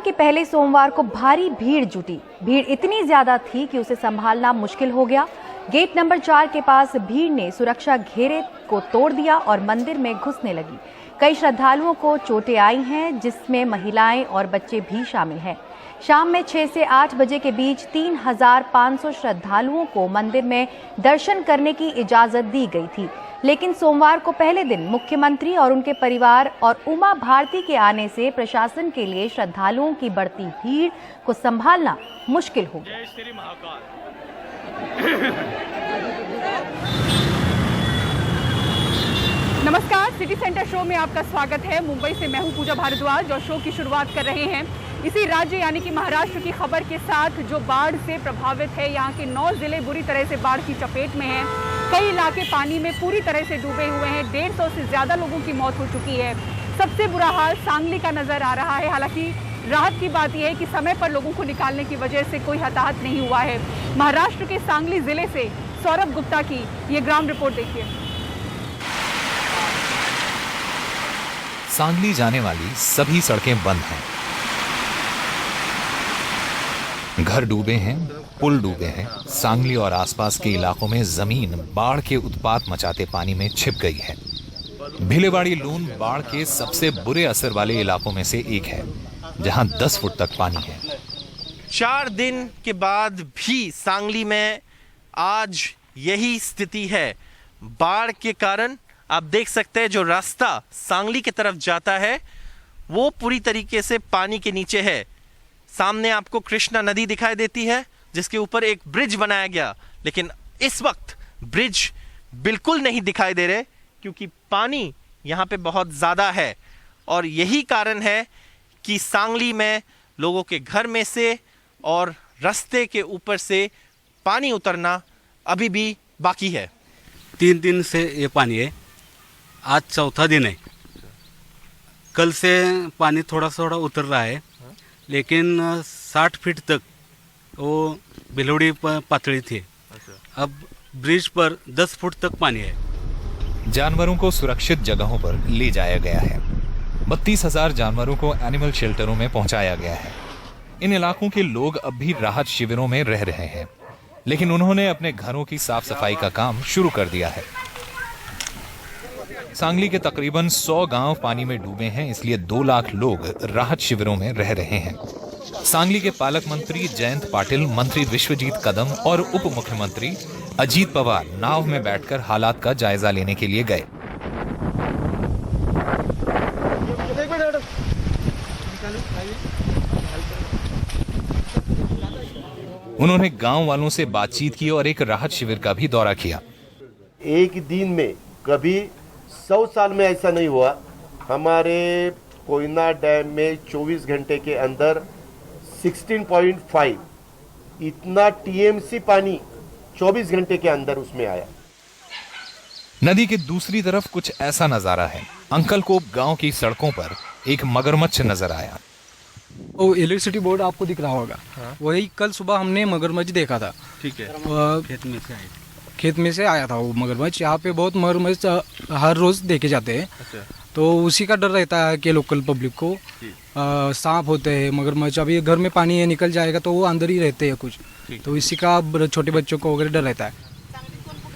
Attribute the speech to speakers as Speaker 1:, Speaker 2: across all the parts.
Speaker 1: के पहले सोमवार को भारी भीड़ जुटी। भीड़ इतनी ज्यादा थी कि उसे संभालना मुश्किल हो गया। गेट नंबर 4 के पास भीड़ ने सुरक्षा घेरे को तोड़ दिया और मंदिर में घुसने लगी। कई श्रद्धालुओं को चोटें आई हैं, जिसमें महिलाएं और बच्चे भी शामिल हैं। शाम में 6 से 8 बजे के बीच 3500 श्रद्धालुओं को मंदिर में दर्शन करने की इजाजत दी गई थी, लेकिन सोमवार को पहले दिन मुख्यमंत्री और उनके परिवार और उमा भारती के आने से प्रशासन के लिए श्रद्धालुओं की बढ़ती भीड़ को संभालना मुश्किल हो गया।
Speaker 2: नमस्कार, सिटी सेंटर शो में आपका स्वागत है। मुंबई से मैं हूं पूजा भारद्वाज और शो की शुरुआत कर रहे हैं इसी राज्य यानी कि महाराष्ट्र की खबर के साथ, जो बाढ़ से प्रभावित है। यहाँ के 9 जिले बुरी तरह से बाढ़ की चपेट में हैं। कई इलाके पानी में पूरी तरह से डूबे हुए हैं। 150 से ज्यादा लोगों की मौत हो चुकी है। सबसे बुरा हाल सांगली का नजर आ रहा है। हालांकि राहत की बात यह है कि समय पर लोगों को निकालने की वजह से कोई हताहत नहीं हुआ है। महाराष्ट्र के सांगली जिले से सौरभ गुप्ता की ये ग्राउंड रिपोर्ट देखिए।
Speaker 3: सांगली जाने वाली सभी सड़कें बंद हैं। घर डूबे हैं, पुल डूबे हैं। सांगली और आसपास के इलाकों में जमीन बाढ़ के उत्पात मचाते पानी में छिप गई है। भिलेवाड़ी लून बाढ़ के सबसे बुरे असर वाले इलाकों में से एक है, जहां 10 फुट तक पानी है।
Speaker 4: 4 दिन के बाद भी सांगली में आज यही स्थिति है। बाढ़ के कारण आप देख सकते हैं जो रास्ता सांगली की तरफ जाता है वो पूरी तरीके से पानी के नीचे है। सामने आपको कृष्णा नदी दिखाई देती है, जिसके ऊपर एक ब्रिज बनाया गया, लेकिन इस वक्त ब्रिज बिल्कुल नहीं दिखाई दे रहे क्योंकि पानी यहाँ पे बहुत ज़्यादा है। और यही कारण है कि सांगली में लोगों के घर में से और रास्ते के ऊपर से पानी उतरना अभी भी बाकी है।
Speaker 5: 3 दिन से ये पानी है, आज 4था दिन है। कल से पानी थोड़ा थोड़ा उतर रहा है, लेकिन 60 फीट तक वो भिलौड़ी पातळी थी। अब ब्रिज पर 10 फुट तक पानी है।
Speaker 3: जानवरों को सुरक्षित जगहों पर ले जाया गया है। 32,000 जानवरों को एनिमल शेल्टरों में पहुंचाया गया है। इन इलाकों के लोग अब भी राहत शिविरों में रह रहे हैं, लेकिन उन्होंने अपने घरों की साफ सफाई का काम शुरू कर दिया है। सांगली के तकरीबन 100 गांव पानी में डूबे हैं, इसलिए 2 लाख लोग राहत शिविरों में रह रहे हैं। सांगली के पालक मंत्री जयंत पाटिल, मंत्री विश्वजीत कदम और उप मुख्यमंत्री अजीत पवार नाव में बैठकर हालात का जायजा लेने के लिए गए। उन्होंने गांव वालों से बातचीत की और एक राहत शिविर का भी दौरा किया।
Speaker 6: एक दिन में कभी 100 साल में ऐसा नहीं हुआ। हमारे कोयना डैम में 24 घंटे के अंदर 16.5 इतना टीएमसी पानी 24 घंटे के अंदर उसमें आया।
Speaker 3: नदी के दूसरी तरफ कुछ ऐसा नजारा है। अंकलकोप गांव की सड़कों पर एक मगरमच्छ नजर आया।
Speaker 7: वो इलेक्ट्रिसिटी बोर्ड आपको दिख रहा होगा। हाँ? वही कल सुबह हमने मगरमच्छ देखा था। ठीक है। खेत में से आया था वो मगरमच्छ। यहाँ पे बहुत मगरमच्छ हर रोज देखे जाते हैं। अच्छा। तो उसी का डर रहता है कि लोकल पब्लिक को सांप होते हैं, मगरमच्छ। अभी घर में पानी है, निकल जाएगा तो वो अंदर ही रहते हैं कुछ, तो इसी का छोटे बच्चों को वगैरह डर रहता है।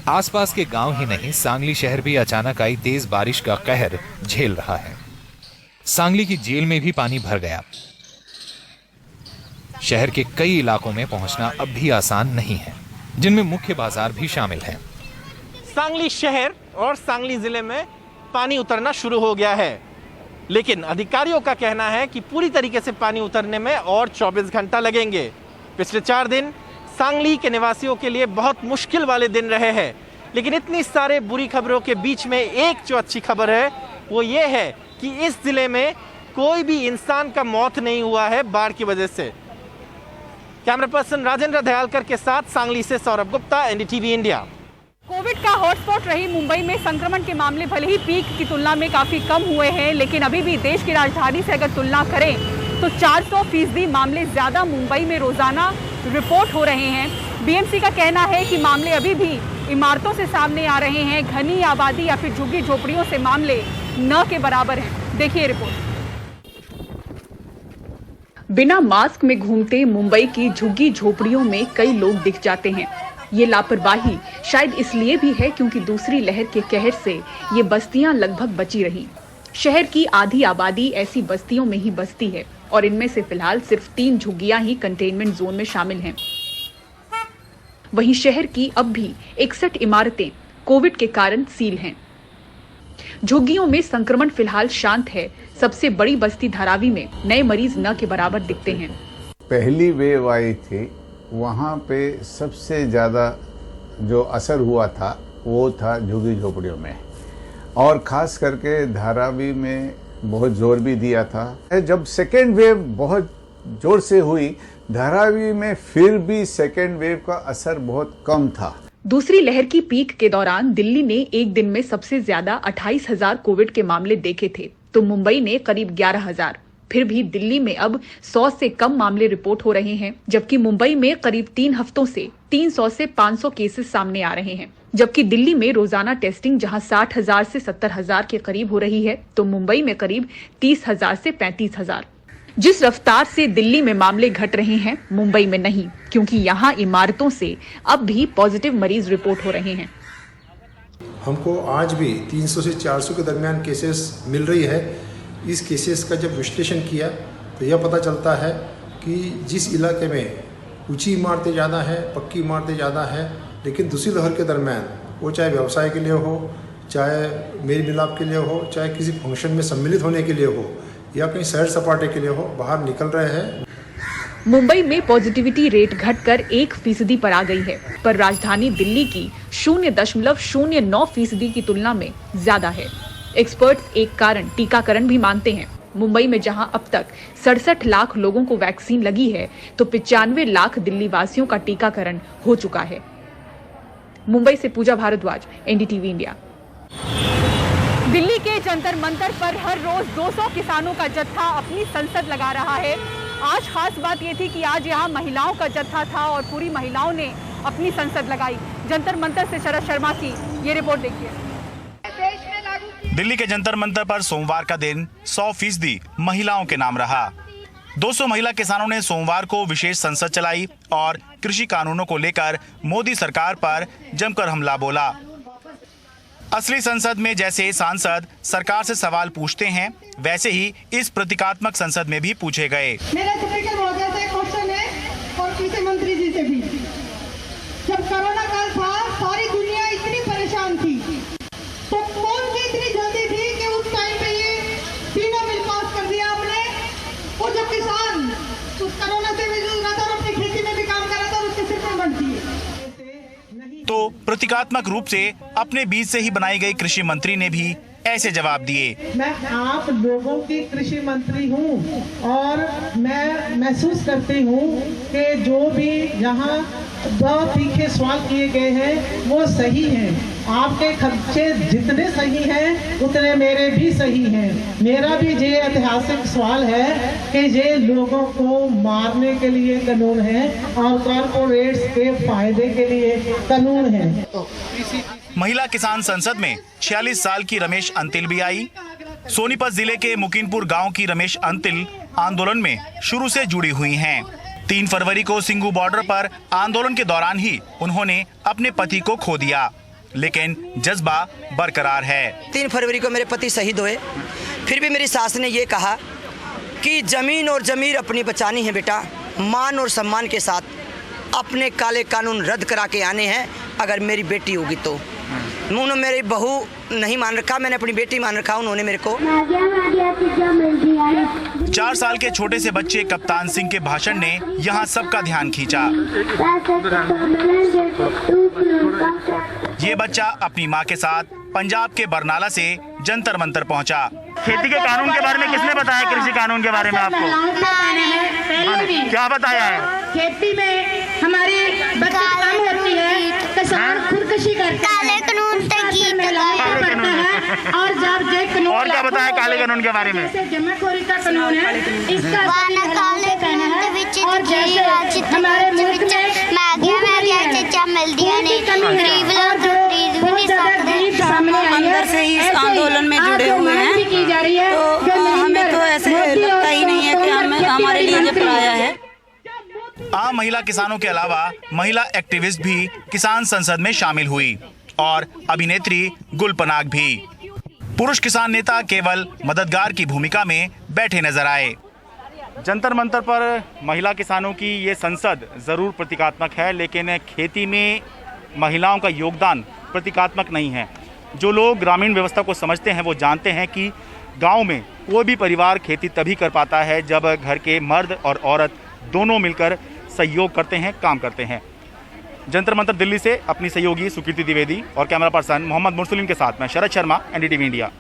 Speaker 3: आसपास के गांव ही नहीं, सांगली शहर भी अचानक आई तेज बारिश का कहर झेल रहा है। सांगली की जेल में भी पानी भर गया। शहर के कई इलाकों में पहुंचना अब भी आसान नहीं है, जिनमें मुख्य बाजार भी शामिल हैं।
Speaker 4: सांगली शहर और सांगली जिले में पानी उतरना शुरू हो गया है, लेकिन अधिकारियों का कहना है कि पूरी तरीके से पानी उतरने में और 24 घंटा लगेंगे। पिछले 4 दिन सांगली के निवासियों के लिए बहुत मुश्किल वाले दिन रहे हैं, लेकिन इतनी सारे बुरी खबरों के बीच में एक जो अच्छी खबर है वो ये है कि इस जिले में कोई भी इंसान का मौत नहीं हुआ है बाढ़ की वजह से। कैमरा पर्सन राजेंद्र दयालकर के साथ सांगली से Saurabh Gupta, NDTV India.
Speaker 2: Covid का हॉटस्पॉट रही मुंबई में संक्रमण के मामले भले ही पीक की तुलना में काफी कम हुए हैं, लेकिन अभी भी देश की राजधानी से अगर तुलना करें तो 400% मामले ज्यादा मुंबई में रोजाना रिपोर्ट हो रहे हैं। बीएमसी का कहना है कि मामले अभी भी इमारतों से सामने आ रहे हैं। घनी आबादी या फिर झुग्गी झोपड़ियों से मामले न के बराबर हैं। देखिए रिपोर्ट। बिना मास्क में घूमते मुंबई की झुग्गी झोपड़ियों में कई लोग दिख जाते हैं। ये लापरवाही शायद इसलिए भी है क्योंकि दूसरी लहर के कहर से ये बस्तियां लगभग बची रही। शहर की आधी आबादी ऐसी बस्तियों में ही बसती है और इनमें से फिलहाल सिर्फ 3 झुग्गियां ही कंटेनमेंट जोन में शामिल हैं। वहीं शहर की अब भी 61 इमारतें कोविड के कारण सील हैं। झुग्गियों में संक्रमण फिलहाल शांत है। सबसे बड़ी बस्ती धारावी में नए मरीज न के बराबर दिखते हैं।
Speaker 8: पहली वेव आई थी, वहाँ पे सबसे ज़्यादा जो असर हुआ था वो था झुग्गी झोपड़ियों में, और ख़ास करके धारावी में बहुत जोर भी दिया था। जब सेकेंड वेव बहुत जोर से हुई धारावी में, फिर भी सेकेंड वेव का असर बहुत कम था।
Speaker 2: दूसरी लहर की पीक के दौरान दिल्ली ने एक दिन में सबसे ज्यादा 28,000 कोविड के मामले देखे थे, तो मुंबई ने करीब 11,000। फिर भी दिल्ली में अब 100 से कम मामले रिपोर्ट हो रहे हैं, जबकि मुंबई में करीब 3 हफ्तों से 300 से 500 केसेस सामने आ रहे हैं। जबकि दिल्ली में रोजाना टेस्टिंग जहां 60,000 से 70,000 के करीब हो रही है, तो मुंबई में करीब 30,000 से 35,000। जिस रफ्तार से दिल्ली में मामले घट रहे हैं, मुंबई में नहीं, क्योंकि यहाँ इमारतों से अब भी पॉजिटिव मरीज रिपोर्ट हो रहे हैं।
Speaker 9: हमको आज भी 300 से 400 के दरमियान केसेस मिल रही है। इस केसेस का जब विश्लेषण किया तो यह पता चलता है कि जिस इलाके में ऊंची इमारतें ज़्यादा हैं, पक्की इमारतें ज़्यादा हैं, लेकिन दूसरी लहर के दरमियान वो चाहे व्यवसाय के लिए हो, चाहे मेल मिलाप के लिए हो, चाहे किसी फंक्शन में सम्मिलित होने के लिए हो, या कहीं सैर सपाटे के लिए हो, बाहर निकल रहे हैं।
Speaker 2: मुंबई में पॉजिटिविटी रेट घटकर 1% पर आ गई है, पर राजधानी दिल्ली की 0.09% की तुलना में ज्यादा है। एक्सपर्ट्स एक कारण टीकाकरण भी मानते हैं। मुंबई में जहां अब तक 67 लाख लोगों को वैक्सीन लगी है, तो 95 लाख दिल्ली वासियों का टीकाकरण हो चुका है। मुंबई से पूजा भारद्वाज, एनडीटीवी इंडिया। दिल्ली के जंतर मंतर पर हर रोज 200 किसानों का जत्था अपनी संसद लगा रहा है। आज खास बात ये थी कि आज यहाँ महिलाओं का जत्था था और पूरी महिलाओं ने अपनी संसद लगाई। जंतर मंतर से शरद शर्मा की ये रिपोर्ट देखिए।
Speaker 10: दिल्ली के जंतर मंतर पर सोमवार का दिन 100% महिलाओं के नाम रहा। 200 महिला किसानों ने सोमवार को विशेष संसद चलाई और कृषि कानूनों को लेकर मोदी सरकार पर जमकर हमला बोला। असली संसद में जैसे सांसद सरकार से सवाल पूछते हैं, वैसे ही इस प्रतीकात्मक संसद में भी पूछे गए।
Speaker 11: मेरा स्पीकर महोदय से क्वेश्चन है और कृषि मंत्री जी से भी। जब कोरोना काल था, सारी दुनिया इतनी परेशान थी, तो कौन सी इतनी जल्दी थी कि उस टाइम पे ये तीनों बिल पास कर दिया आपने? और जब किसान उस कोरोना से भी जूझ रहा था और अपनी खेती में भी काम कर रहा था, उसके सिर पर बनती है।
Speaker 10: तो प्रतीकात्मक रूप से अपने बीच से ही बनाई गई कृषि मंत्री ने भी ऐसे जवाब दिए।
Speaker 11: मैं आप लोगों की कृषि मंत्री हूँ और मैं महसूस करती हूँ कि जो भी यहाँ बहुत तीखे सवाल किए गए हैं वो सही हैं। आपके खर्चे जितने सही हैं उतने मेरे भी सही हैं। मेरा भी ये ऐतिहासिक सवाल है कि ये लोगों को मारने के लिए कानून है और कॉर्पोरेट्स के फायदे के लिए कानून है।
Speaker 10: महिला किसान संसद में 46 साल की रमेश अंतिल भी आई। सोनीपत जिले के मुकीनपुर गांव की रमेश अंतिल आंदोलन में शुरू से जुड़ी हुई हैं। 3 फरवरी को सिंगू बॉर्डर पर आंदोलन के दौरान ही उन्होंने अपने पति को खो दिया, लेकिन जज्बा बरकरार है।
Speaker 12: 3 फरवरी को मेरे पति शहीद हुए, फिर भी मेरी सास ने ये कहा कि जमीन और जमीर अपनी बचानी है बेटा, मान और सम्मान के साथ अपने काले कानून रद्द करा के आने हैं। अगर मेरी बेटी होगी तो उन्होंने मेरी बहू नहीं मान रखा, मैंने अपनी बेटी मान रखा उन्होंने मेरे को।
Speaker 10: 4 साल के छोटे से बच्चे कप्तान सिंह के भाषण ने यहाँ सबका ध्यान खींचा। ये बच्चा अपनी माँ के साथ पंजाब के बरनाला से जंतर मंतर पहुँचा। खेती के कानून के बारे में किसने बताया? कृषि कानून के बारे में आपको क्या बताया है?
Speaker 11: खेती में हमारी बचत कम होती है, किसान खुदकुशी करता है, और जब ये कानून
Speaker 10: और क्या बताया काले कानून के बारे में?
Speaker 11: जमाखोरी का कानून है, इसका और जैसे हमारे मुल्क में
Speaker 13: अंदर से ही इस आंदोलन में जुड़े हुए हैं, तो हमें तो ऐसे लगता ही नहीं है कि हमारे लिए आया है।
Speaker 10: आम महिला किसानों के अलावा महिला एक्टिविस्ट भी किसान संसद में शामिल हुई और अभिनेत्री गुल पनाग भी। पुरुष किसान नेता केवल मददगार की भूमिका में बैठे नजर आए। जंतर मंतर पर महिला किसानों की ये संसद जरूर प्रतीकात्मक है, लेकिन खेती में महिलाओं का योगदान प्रतीकात्मक नहीं है। जो लोग ग्रामीण व्यवस्था को समझते हैं वो जानते हैं कि गांव में कोई भी परिवार खेती तभी कर पाता है जब घर के मर्द और औरत दोनों मिलकर सहयोग करते हैं, काम करते हैं। जंतर मंतर दिल्ली से अपनी सहयोगी सुकीर्ति द्विवेदी और कैमरा पर्सन मोहम्मद मुरसलीम के साथ मैं शरद शर्मा, NDTV इंडिया।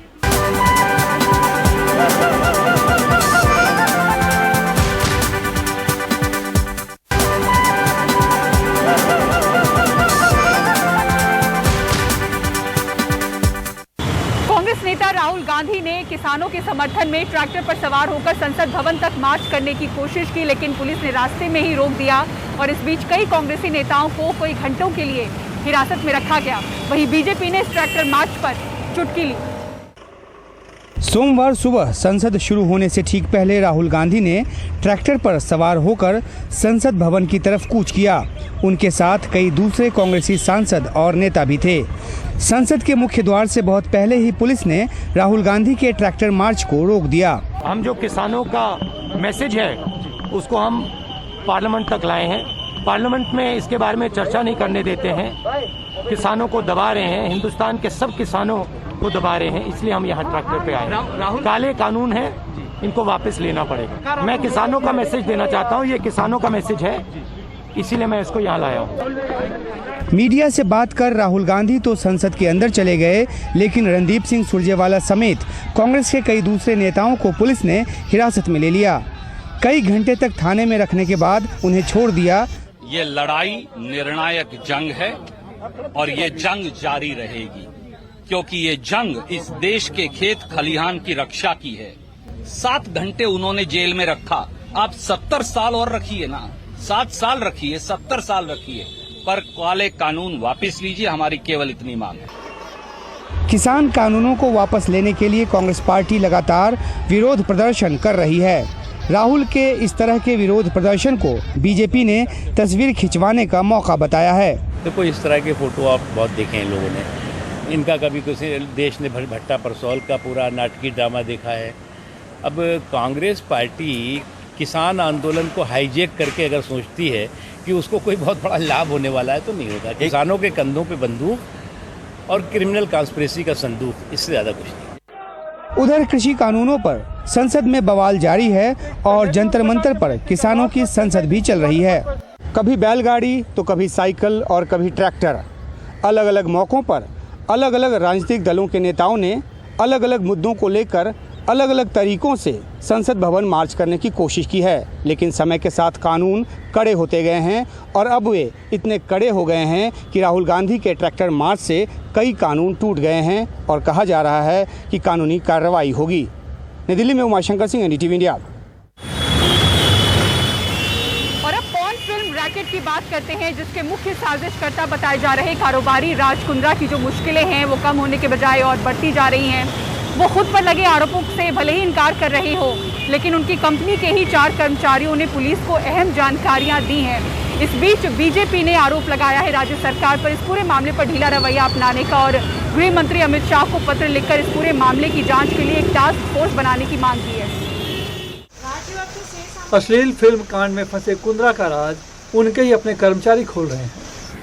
Speaker 2: कांग्रेस नेता राहुल गांधी ने किसानों के समर्थन में ट्रैक्टर पर सवार होकर संसद भवन तक मार्च करने की कोशिश की, लेकिन पुलिस ने रास्ते में ही रोक दिया और इस बीच कई कांग्रेसी नेताओं को कई घंटों के लिए हिरासत में रखा गया। वहीं बीजेपी ने इस ट्रैक्टर मार्च पर चुटकी ली।
Speaker 14: सोमवार सुबह संसद शुरू होने से ठीक पहले राहुल गांधी ने ट्रैक्टर पर सवार होकर संसद भवन की तरफ कूच किया। उनके साथ कई दूसरे कांग्रेसी सांसद और नेता भी थे। संसद के मुख्य द्वार से बहुत पहले ही पुलिस ने राहुल गांधी के ट्रैक्टर मार्च को रोक दिया।
Speaker 15: हम जो किसानों का मैसेज है उसको हम पार्लियामेंट तक लाए हैं। पार्लियामेंट में इसके बारे में चर्चा नहीं करने देते हैं, किसानों को दबा रहे हैं, हिंदुस्तान के सब किसानों को दबा रहे हैं, इसलिए हम यहाँ ट्रैक्टर पे आए हैं। काले कानून है, इनको वापस लेना पड़ेगा। मैं किसानों का मैसेज देना चाहता हूँ, ये किसानों का मैसेज है, इसीलिए मैं इसको यहाँ लाया हूँ।
Speaker 14: मीडिया से बात कर राहुल गांधी तो संसद के अंदर चले गए, लेकिन रणदीप सिंह सुरजेवाला समेत कांग्रेस के कई दूसरे नेताओं को पुलिस ने हिरासत में ले लिया। कई घंटे तक थाने में रखने के बाद उन्हें छोड़ दिया।
Speaker 16: ये लड़ाई निर्णायक जंग है और ये जंग जारी रहेगी, क्योंकि ये जंग इस देश के खेत खलिहान की रक्षा की है। 7 घंटे उन्होंने जेल में रखा, आप 70 साल और रखिए ना, 7 साल रखिए, 70 साल रखिए, पर काले कानून वापस लीजिए, हमारी केवल इतनी मांग है।
Speaker 14: किसान कानूनों को वापस लेने के लिए कांग्रेस पार्टी लगातार विरोध प्रदर्शन कर रही है। राहुल के इस तरह के विरोध प्रदर्शन को बीजेपी ने तस्वीर खिंचवाने का मौका बताया है।
Speaker 17: देखो, इस तरह के फोटो आप बहुत देखे हैं लोगों ने, इनका कभी किसी देश ने भट्टा परसौल का पूरा नाटकीय ड्रामा देखा है। अब कांग्रेस पार्टी किसान आंदोलन को हाईजैक करके अगर सोचती है कि उसको कोई बहुत बड़ा लाभ होने वाला है तो नहीं होगा। किसानों के कंधों पे बंदूक और क्रिमिनल कॉन्स्पिरेसी का संदूक, इससे ज़्यादा कुछ नहीं।
Speaker 14: उधर कृषि कानूनों पर संसद में बवाल जारी है और जंतर मंतर पर किसानों की संसद भी चल रही है। कभी बैलगाड़ी तो कभी साइकिल और कभी ट्रैक्टर। अलग अलग मौकों पर अलग अलग राजनीतिक दलों के नेताओं ने अलग अलग मुद्दों को लेकर अलग अलग तरीकों से संसद भवन मार्च करने की कोशिश की है, लेकिन समय के साथ कानून कड़े होते गए हैं और अब वे इतने कड़े हो गए हैं कि राहुल गांधी के ट्रैक्टर मार्च से कई कानून टूट गए हैं और कहा जा रहा है कि कानूनी कार्रवाई होगी। नई दिल्ली में उमाशंकर सिंह, NDTV इंडिया।
Speaker 2: और अब पॉर्न फिल्म रैकेट की बात करते हैं, जिसके मुख्य साजिशकर्ता बताए जा रहे कारोबारी राज कुंद्रा की जो मुश्किलें हैं वो कम होने के बजाय और बढ़ती जा रही हैं। वो खुद पर लगे आरोपों से भले ही इनकार कर रहे हो, लेकिन उनकी कंपनी के ही 4 कर्मचारियों ने पुलिस को अहम जानकारियां दी हैं। इस बीच बीजेपी ने आरोप लगाया है राज्य सरकार पर इस पूरे मामले पर ढीला रवैया अपनाने का और गृह मंत्री अमित शाह को पत्र लिखकर इस पूरे मामले की जांच के लिए एक टास्क फोर्स बनाने की मांग की है।
Speaker 18: अश्लील फिल्म कांड में फंसे कुंद्रा का राज उनके ही अपने कर्मचारी खोल रहे हैं।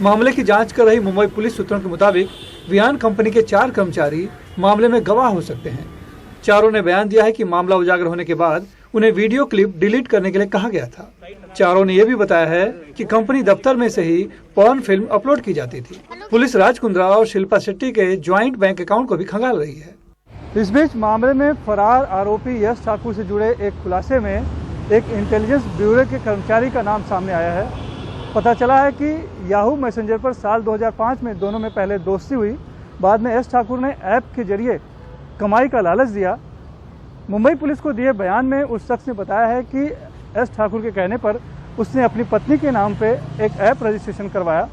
Speaker 18: मामले की जांच कर रही मुंबई पुलिस सूत्रों के मुताबिक वियान कंपनी के 4 कर्मचारी मामले में गवाह हो सकते हैं। चारों ने बयान दिया है कि मामला उजागर होने के बाद उन्हें वीडियो क्लिप डिलीट करने के लिए कहा गया था। चारों ने यह भी बताया है कि कंपनी दफ्तर में से ही पॉर्न फिल्म अपलोड की जाती थी। पुलिस राज कुंद्रा और शिल्पा शेट्टी के ज्वाइंट बैंक अकाउंट को भी खंगाल रही है। इस बीच मामले में फरार आरोपी यश ठाकुर से जुड़े एक खुलासे में एक इंटेलिजेंस ब्यूरो के कर्मचारी का नाम सामने आया है। पता चला है कि याहू मैसेंजर पर साल 2005 में दोनों में पहले दोस्ती हुई। बाद में एस ठाकुर ने ऐप के जरिए कमाई का लालच दिया। मुंबई पुलिस को दिए बयान में उस शख्स ने बताया है कि एस ठाकुर के कहने पर उसने अपनी पत्नी के नाम पे एक ऐप रजिस्ट्रेशन करवाया।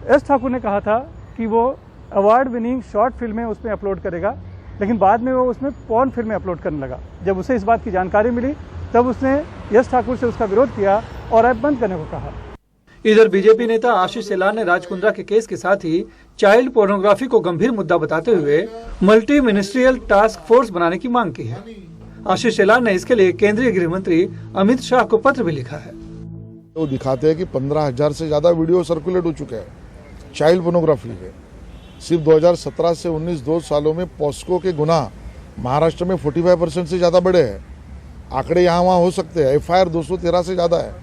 Speaker 18: एस ठाकुर ने कहा था कि वो अवार्ड विनिंग शॉर्ट फिल्में उसमें अपलोड करेगा, लेकिन बाद में वो उसमें पॉर्न फिल्में अपलोड करने लगा। जब उसे इस बात की जानकारी मिली तब उसने यश ठाकुर से उसका विरोध किया और ऐप बंद करने को कहा। इधर बीजेपी नेता आशीष शेलार ने राज कुंद्रा के केस के साथ ही चाइल्ड पोर्नोग्राफी को गंभीर मुद्दा बताते हुए मल्टी मिनिस्ट्रियल टास्क फोर्स बनाने की मांग की है। आशीष शेलार ने इसके लिए केंद्रीय गृह मंत्री अमित शाह को पत्र भी लिखा है।
Speaker 19: वो दिखाते हैं कि 15,000 से ज्यादा वीडियो सर्कुलेट हो चुके हैं चाइल्ड पोर्नोग्राफी के। सिर्फ 2017 से 19 2 सालों में पॉस्को के गुनाह महाराष्ट्र में 45% से ज्यादा बढ़े हैं। आंकड़े यहाँ वहाँ हो सकते हैं, FIR 213 से ज्यादा है।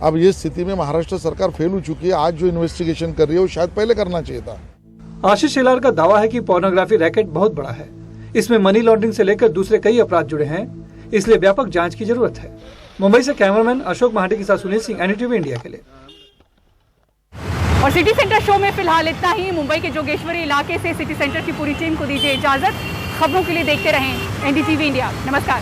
Speaker 19: अब ये स्थिति में महाराष्ट्र सरकार फेल हो चुकी है। आज जो इन्वेस्टिगेशन कर रही है वो शायद पहले करना चाहिए था।
Speaker 18: आशीष शेलार का दावा है कि पोर्नोग्राफी रैकेट बहुत बड़ा है, इसमें मनी लॉन्ड्रिंग से लेकर दूसरे कई अपराध जुड़े हैं, इसलिए व्यापक जांच की जरूरत है। मुंबई से कैमरामैन अशोक महाटी के साथ सुनील सिंह, NDTV इंडिया के लिए।
Speaker 2: और सिटी सेंटर शो में फिलहाल इतना ही। मुंबई के जोगेश्वरी इलाके से सिटी सेंटर की पूरी टीम को दीजिए इजाजत। खबरों के लिए देखते रहें NDTV इंडिया। नमस्कार।